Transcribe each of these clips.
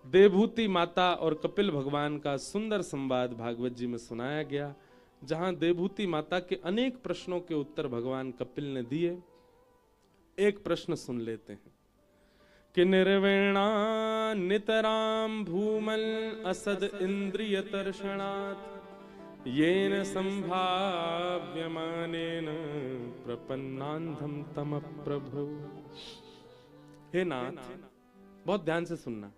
देवभूति माता और कपिल भगवान का सुंदर संवाद भागवत जी में सुनाया गया, जहां देवभूति माता के अनेक प्रश्नों के उत्तर भगवान कपिल ने दिए। एक प्रश्न सुन लेते हैं कि निर्वेणा नितराम भूमल असद इंद्रिय तर्षणात् येन संभाव्यमानेन प्रपन्नांधम तम प्रभु। हे नाथ, बहुत ध्यान से सुनना।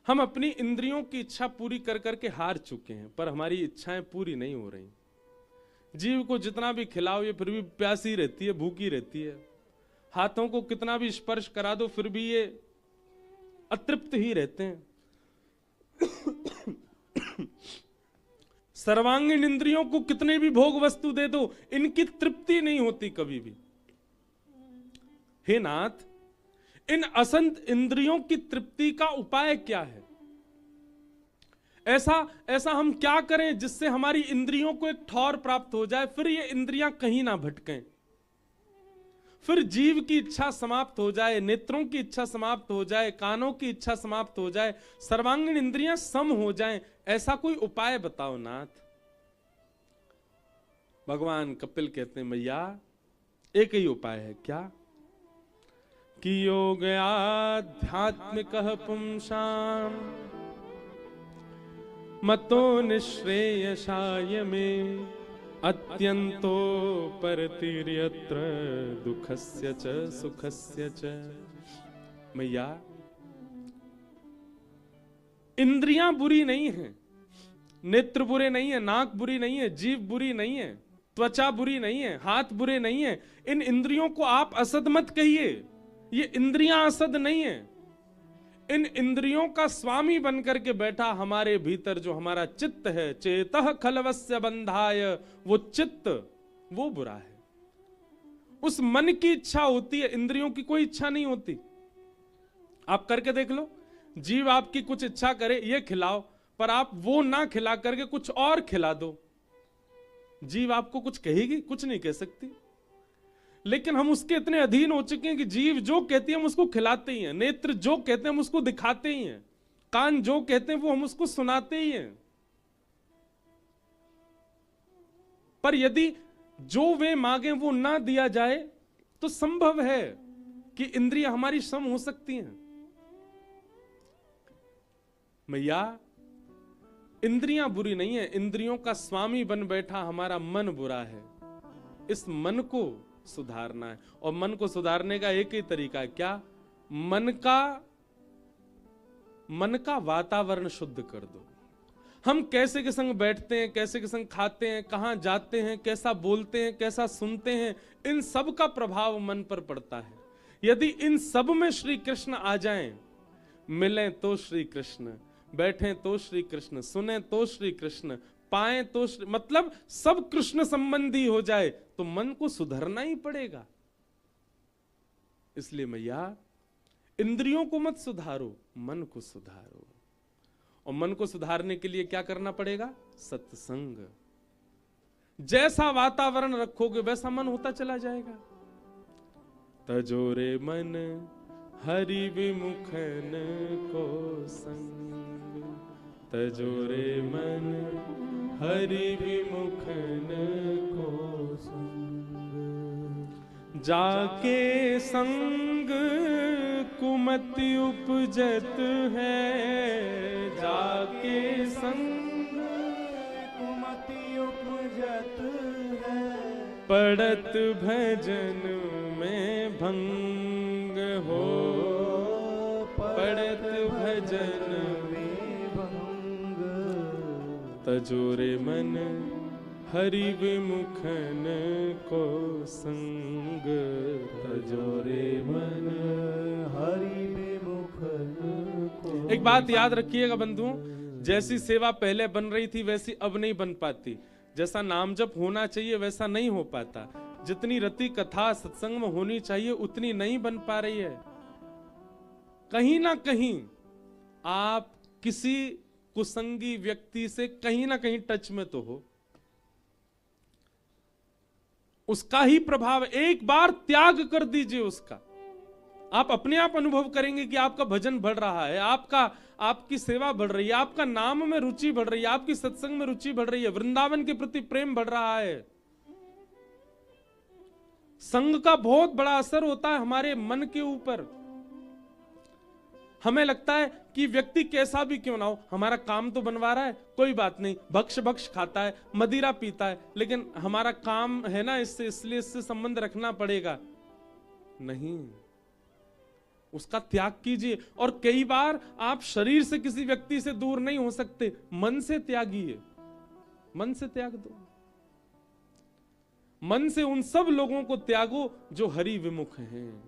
हम अपनी इंद्रियों की इच्छा पूरी कर करके हार चुके हैं, पर हमारी इच्छाएं पूरी नहीं हो रही। जीव को जितना भी खिलाओ ये फिर भी प्यासी रहती है, भूखी रहती है। हाथों को कितना भी स्पर्श करा दो फिर भी ये अतृप्त ही रहते हैं। सर्वांगीण इंद्रियों को कितने भी भोग वस्तु दे दो, इनकी तृप्ति नहीं होती कभी भी। हे नाथ, इन असंत इंद्रियों की तृप्ति का उपाय क्या है? ऐसा हम क्या करें जिससे हमारी इंद्रियों को एक ठौर प्राप्त हो जाए, फिर ये इंद्रियां कहीं ना भटकें, फिर जीव की इच्छा समाप्त हो जाए, नेत्रों की इच्छा समाप्त हो जाए, कानों की इच्छा समाप्त हो जाए, सर्वांगीण इंद्रियां सम हो जाएं। ऐसा कोई उपाय बताओ नाथ। भगवान कपिल कहते हैं, मैया एक ही उपाय है। क्या? कि योग आध्यात्मिक पुंसाम मतो निश्रेयसाय में अत्यंतो परतिर्यत्र दुखस्य च सुखस्य च। मैया, इंद्रियां बुरी नहीं है, नेत्र बुरे नहीं है, नाक बुरी नहीं है, जीभ बुरी नहीं है, त्वचा बुरी नहीं है, हाथ बुरे नहीं है। इन इंद्रियों को आप असद मत कहिए, ये इंद्रियां असद नहीं है। इन इंद्रियों का स्वामी बनकर के बैठा हमारे भीतर जो हमारा चित्त है, चेतः खलवस्य बंधाय, वो चित्त वो बुरा है। उस मन की इच्छा होती है, इंद्रियों की कोई इच्छा नहीं होती। आप करके देख लो, जीव आपकी कुछ इच्छा करे ये खिलाओ, पर आप वो ना खिला करके कुछ और खिला दो, जीव आपको कुछ कहेगी? कुछ नहीं कह सकती। लेकिन हम उसके इतने अधीन हो चुके हैं कि जीव जो कहती है हम उसको खिलाते ही हैं, नेत्र जो कहते हैं हम उसको दिखाते ही हैं, कान जो कहते हैं वो हम उसको सुनाते ही हैं। पर यदि जो वे मांगे वो ना दिया जाए तो संभव है कि इंद्रियां हमारी सम हो सकती हैं। मैया, इंद्रियां बुरी नहीं है, इंद्रियों का स्वामी बन बैठा हमारा मन बुरा है। इस मन को सुधारना है, और मन को सुधारने का एक ही तरीका है। क्या? मन का वातावरण शुद्ध कर दो। हम कैसे के संग बैठते हैं, कैसे के संग खाते हैं, कहां जाते हैं, कैसा बोलते हैं, कैसा सुनते हैं, इन सब का प्रभाव मन पर पड़ता है। यदि इन सब में श्री कृष्ण आ जाएं, मिलें तो श्री कृष्ण, बैठें तो श्री कृष्ण, सुने तो श्री कृष्ण, पाए तो मतलब सब कृष्ण संबंधी हो जाए, तो मन को सुधरना ही पड़ेगा। इसलिए मैया, इंद्रियों को मत सुधारो, मन को सुधारो। और मन को सुधारने के लिए क्या करना पड़ेगा? सत्संग। जैसा वातावरण रखोगे वैसा मन होता चला जाएगा। तजोरे मन हरि विमुखन को संग, तजोरे मन हरि विमुखन को संग, जाके संग कुमति उपजत है, जाके संग कुमति उपजत है, पड़त भजन में भंग हो, पड़त भजन में भंग, तजोरे मन हरि विमुखन को संग, तजोरे मन हरि विमुखन को। एक बात याद रखिएगा बंधुओं, जैसी सेवा पहले बन रही थी वैसी अब नहीं बन पाती। जैसा नाम जप होना चाहिए वैसा नहीं हो पाता। जितनी रति कथा सत्संग में होनी चाहिए उतनी नहीं बन पा रही है। कहीं ना कहीं आप किसी कुसंगी व्यक्ति से कहीं ना कहीं टच में तो हो, उसका ही प्रभाव। एक बार त्याग कर दीजिए उसका, आप अपने आप अनुभव करेंगे कि आपका भजन बढ़ रहा है, आपकी सेवा बढ़ रही है, आपका नाम में रुचि बढ़ रही है, आपकी सत्संग में रुचि बढ़ रही है, वृंदावन के प्रति प्रेम बढ़ रहा है। संग का बहुत बड़ा असर होता है हमारे मन के ऊपर। हमें लगता है कि व्यक्ति कैसा भी क्यों ना हो, हमारा काम तो बनवा रहा है, कोई बात नहीं, भक्ष भक्ष खाता है, मदिरा पीता है, लेकिन हमारा काम है ना इससे, इसलिए इससे संबंध रखना पड़ेगा। नहीं, उसका त्याग कीजिए। और कई बार आप शरीर से किसी व्यक्ति से दूर नहीं हो सकते, मन से त्यागिए, मन से त्याग दो। मन से उन सब लोगों को त्यागो जो हरि विमुख हैं,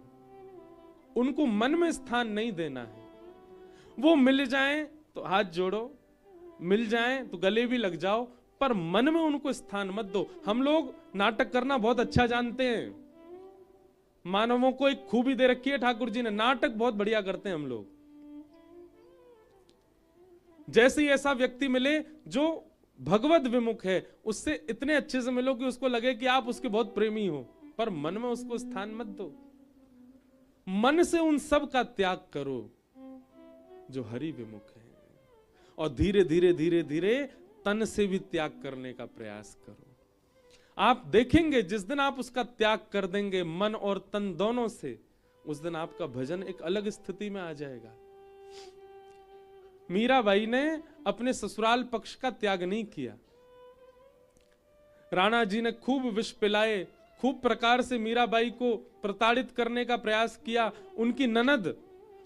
उनको मन में स्थान नहीं देना है। वो मिल जाएं तो हाथ जोड़ो, मिल जाएं तो गले भी लग जाओ, पर मन में उनको स्थान मत दो। हम लोग नाटक करना बहुत अच्छा जानते हैं, मानवों को एक खूबी दे रखी है ठाकुर जी ने, नाटक बहुत बढ़िया करते हैं हम लोग। जैसे ही ऐसा व्यक्ति मिले जो भगवत विमुख है, उससे इतने अच्छे से मिलो कि उसको लगे कि आप उसके बहुत प्रेमी हो, पर मन में उसको स्थान मत दो। मन से उन सब का त्याग करो जो हरि विमुख है, और धीरे धीरे धीरे धीरे तन से भी त्याग करने का प्रयास करो। आप देखेंगे जिस दिन आप उसका त्याग कर देंगे मन और तन दोनों से, उस दिन आपका भजन एक अलग स्थिति में आ जाएगा। मीराबाई ने अपने ससुराल पक्ष का त्याग नहीं किया। राणा जी ने खूब विष पिलाए, खूब प्रकार से मीराबाई को प्रताड़ित करने का प्रयास किया। उनकी ननद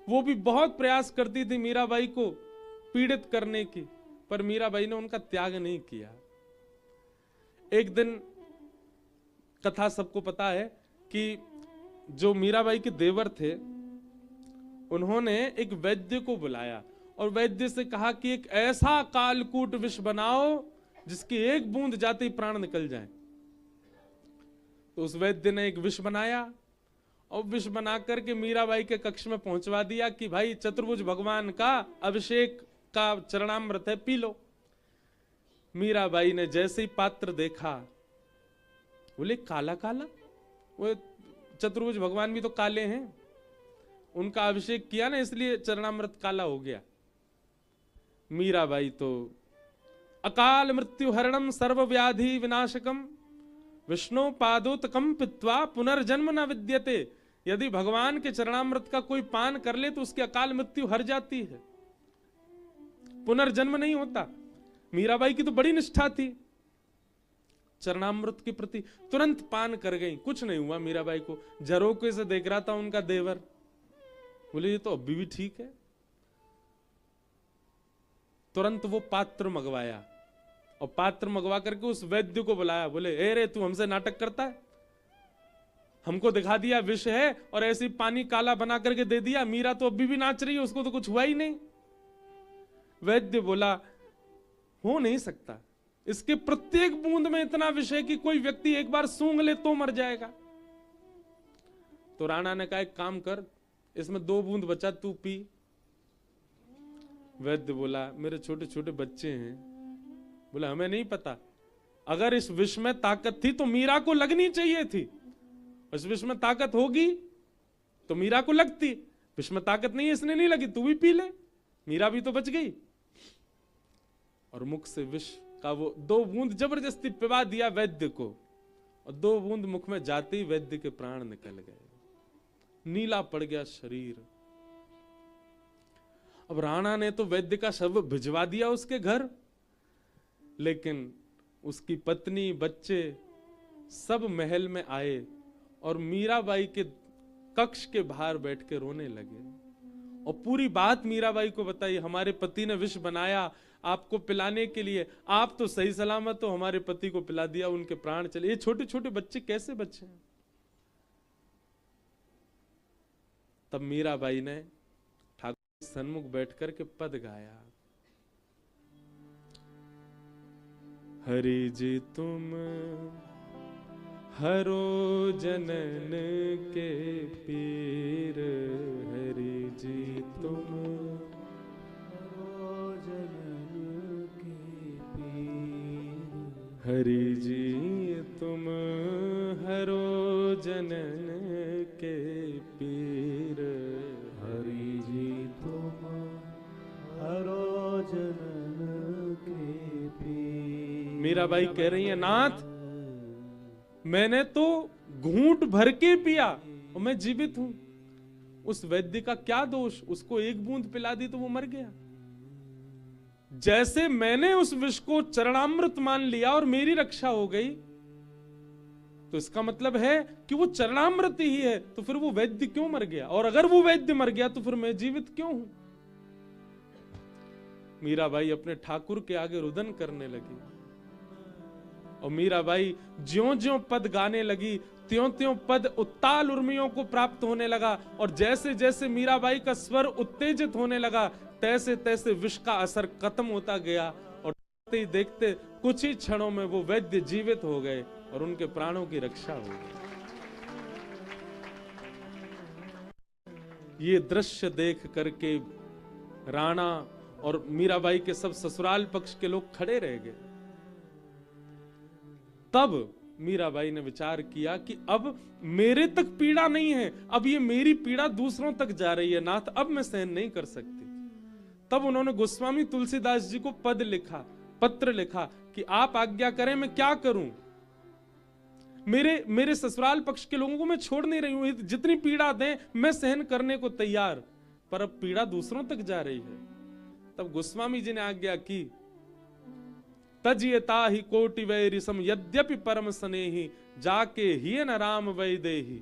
वो भी बहुत प्रयास करती थी मीराबाई को पीड़ित करने की, पर मीराबाई ने उनका त्याग नहीं किया। एक दिन कथा सबको पता है कि जो मीराबाई के देवर थे, उन्होंने एक वैद्य को बुलाया और वैद्य से कहा कि एक ऐसा कालकूट विष बनाओ जिसकी एक बूंद जाते ही प्राण निकल जाए। तो उस वैद्य ने एक विष बनाया और विष बना करके मीराबाई के कक्ष में पहुंचवा दिया कि भाई चतुर्भुज भगवान का अभिषेक का चरणामृत है, पी लो। मीराबाई ने जैसे ही पात्र देखा, बोले काला काला, वो चतुर्भुज भगवान भी तो काले हैं, उनका अभिषेक किया ना इसलिए चरणामृत काला हो गया। मीराबाई तो अकाल मृत्यु हरणम सर्व व्याधि विनाशकम विष्णु पादोतकम पित्वा पुनर्जन्म न विद्यते। यदि भगवान के चरणामृत का कोई पान कर ले तो उसकी अकाल मृत्यु हर जाती है, पुनर्जन्म नहीं होता। मीराबाई की तो बड़ी निष्ठा थी चरणामृत के प्रति, तुरंत पान कर गई, कुछ नहीं हुआ मीराबाई को। झरोके से देख रहा था उनका देवर, बोले ये तो अभी भी ठीक है। तुरंत वो पात्र मंगवाया और पात्र मंगवा करके उस वैद्य को बुलाया। बोले ए रे, तू हमसे नाटक करता है, हमको दिखा दिया विष है और ऐसे पानी काला बना करके दे दिया, मीरा तो अभी भी नाच रही है, उसको तो कुछ हुआ ही नहीं। वैद्य बोला हो नहीं सकता, इसके प्रत्येक बूंद में इतना विष है कि कोई व्यक्ति एक बार सूंघ ले तो मर जाएगा। तो राणा ने कहा एक काम कर, इसमें 2 बूंद बचा, तू पी। वैद्य बोला मेरे छोटे छोटे बच्चे हैं। बोला हमें नहीं पता, अगर इस विष में ताकत थी तो मीरा को लगनी चाहिए थी, इस विष में ताकत होगी तो मीरा को लगती, विष में ताकत नहीं है इसने नहीं लगी, तू भी पी ले, मीरा भी तो बच गई। और मुख से विष का वो 2 बूंद जबरदस्ती पिला दिया वैद्य को, और 2 बूंद मुख में जाते ही वैद्य के प्राण निकल गए, नीला पड़ गया शरीर। अब राणा ने तो वैद्य का शव भिजवा दिया उसके घर, लेकिन उसकी पत्नी बच्चे सब महल में आए और मीराबाई के कक्ष के बाहर बैठ के रोने लगे और पूरी बात मीराबाई को बताई। हमारे पति ने विष बनाया आपको पिलाने के लिए, आप तो सही सलामत हो, हमारे पति को पिला दिया, उनके प्राण चले। ये छोटे छोटे बच्चे कैसे बचे हैं? तब मीराबाई ने ठाकुर के सन्मुख बैठकर के पद गाया, हरि जी तुम हरो जनन के पीर, हरि जी तुम हरो जनन के पीर, हरि जी तुम हरो जनन के पीर। मीराबाई कह रही है, नाथ मैंने तो घूंट भर के पिया और मैं जीवित हूं। उस वैद्य का क्या दोष, उसको एक बूंद पिला दी तो वो मर गया। जैसे मैंने उस विष को चरणामृत मान लिया और मेरी रक्षा हो गई, तो इसका मतलब है कि वो चरणामृत ही है, तो फिर वो वैद्य क्यों मर गया? और अगर वो वैद्य मर गया तो फिर मैं जीवित क्यों हूं? मीराबाई अपने ठाकुर के आगे रुदन करने लगी। और मीराबाई ज्यों ज्यों पद गाने लगी, त्यों त्यों पद उत्ताल उर्मियों को प्राप्त होने लगा। और जैसे जैसे मीराबाई का स्वर उत्तेजित होने लगा, तैसे तैसे विष का असर खत्म होता गया। और देखते ही देखते कुछ ही क्षणों में वो वैद्य जीवित हो गए और उनके प्राणों की रक्षा हो गई। ये दृश्य देख करके राणा और मीराबाई के सब ससुराल पक्ष के लोग खड़े रह गए। तब मीराबाई ने विचार किया कि अब मेरे तक पीड़ा नहीं है, अब ये मेरी पीड़ा दूसरों तक जा रही है नाथ, अब मैं सहन नहीं कर सकती। तब उन्होंने गोस्वामी तुलसीदास जी को पत्र लिखा कि आप आज्ञा करें, मैं क्या करूं? मेरे ससुराल पक्ष के लोगों को मैं छोड़ नहीं रही हूं, जितनी पीड़ा दें मैं सहन करने को तैयार, पर अब पीड़ा दूसरों तक जा रही है। तब गोस्वामी जी ने आज्ञा की, तजियता ही कोटि वैरिसम यद्यपि परम स्नेही जाके ही न राम वैदेही।